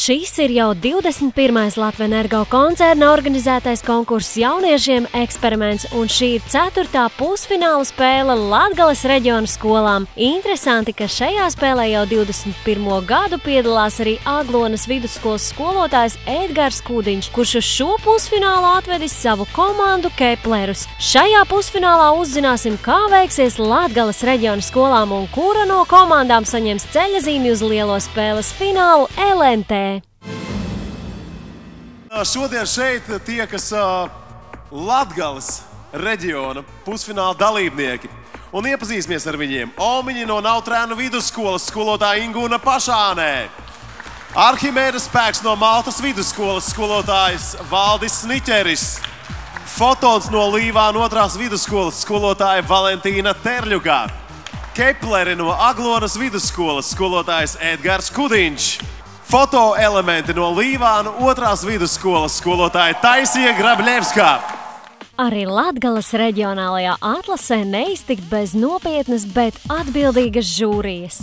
Šis ir jau 21. Latvenergo koncerna organizētais konkurss jauniešiem eksperiments, un šī ir 4. pusfināla spēle Latgales reģiona skolām. Interesanti, ka šajā spēlē jau 21. gadu piedalās arī Aglonas vidusskolas skolotājs Edgars Kudiņš, kurš uz šo pusfinālu atvedis savu komandu Keplerus. Šajā pusfinālā uzzināsim, kā veiksies Latgales reģiona skolām un kura no komandām saņems ceļazīmi uz lielo spēles finālu LNT. Šodien šeit tiekas Latgales reģiona pusfināla dalībnieki. Un iepazīsimies ar viņiem. Omiņi no Nautrēnu vidusskolas skolotāja Ingūna Pašānē. Arhimēda Spēks no Maltas vidusskolas skolotājs Valdis Sniķeris. Fotons no Līvānu 2. vidusskolas skolotāja Valentīna Terļugā. Kepleri no Aglonas vidusskolas skolotājs Edgars Kudiņš. Fotoelementi no Līvānu 2. vidusskolas skolotāja Taisija Grabļevskā. Arī Latgales reģionālajā atlasē neiztikt bez nopietnas, bet atbildīgas žūrijas.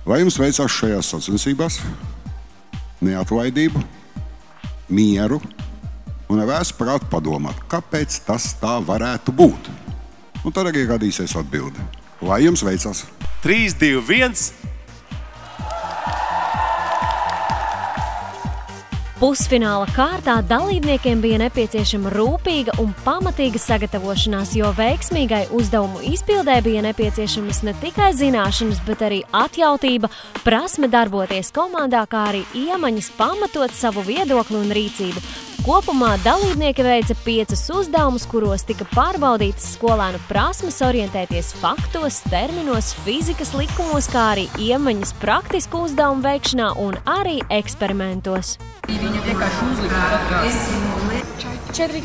Lai jums veicās šajās sacensībās neatlaidību, mieru un vēs prāt padomāt, kāpēc tas tā varētu būt. Un tad arī radīsies atbilde. Lai jums veicās! 3, 2, 1... Pusfināla kārtā dalībniekiem bija nepieciešama rūpīga un pamatīga sagatavošanās, jo veiksmīgai uzdevumu izpildē bija nepieciešamas ne tikai zināšanas, bet arī atjautība, prasme darboties komandā, kā arī iemaņas pamatot savu viedokli un rīcību. Kopumā dalībnieki veica 5 uzdevumus, kuros tika pārbaudītas skolēnu prasmes orientēties faktos, terminos, fizikas likumos, kā arī iemaņas praktisku uzdevumu veikšanā un arī eksperimentos. Viņu vienkārši uzlika. 4.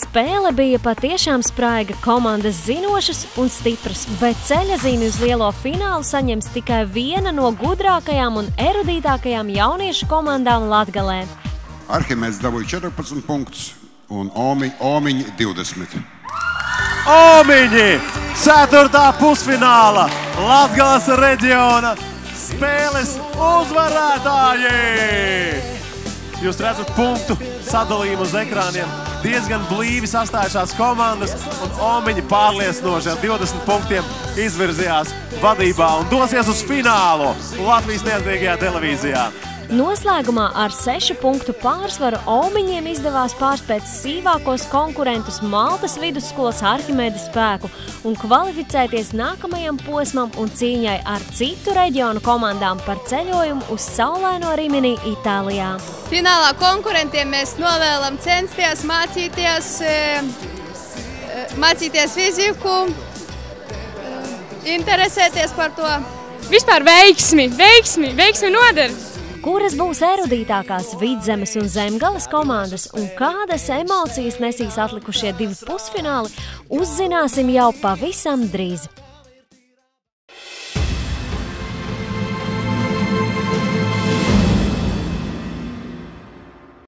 Spēle bija patiešām spraiga, komandas zinošas un stipras, bet ceļazīmi uz lielo finālu saņems tikai viena no gudrākajām un erudītākajām jauniešu komandām Latgalē. Arhimēds dabūja 14 punktus un Omiņi 20. Omiņi! 4. pusfināla Latgales reģiona spēles uzvarētāji! Jūs redzat punktu sadalījumu uz ekrāniem. Diezgan blīvi sastājušās komandas, un Omiņi pārliecinoši ar 20 punktiem izvirzījās vadībā un dosies uz finālu Latvijas neatkarīgajā televīzijā. Noslēgumā ar 6 punktu pārsvaru Omiņiem izdevās pārspēt sīvākos konkurentus Maltas vidusskolas Arhimēda Spēku un kvalificēties nākamajam posmam un cīņai ar citu reģionu komandām par ceļojumu uz saulaino Rimini Itālijā. Finālā konkurentiem mēs novēlam censties, mācīties fiziku, interesēties par to. Vispār veiksmi noder! Kuras būs erudītākās Vidzemes un Zemgales komandas un kādas emocijas nesīs atlikušie 2 pusfināli, uzzināsim jau pavisam drīz.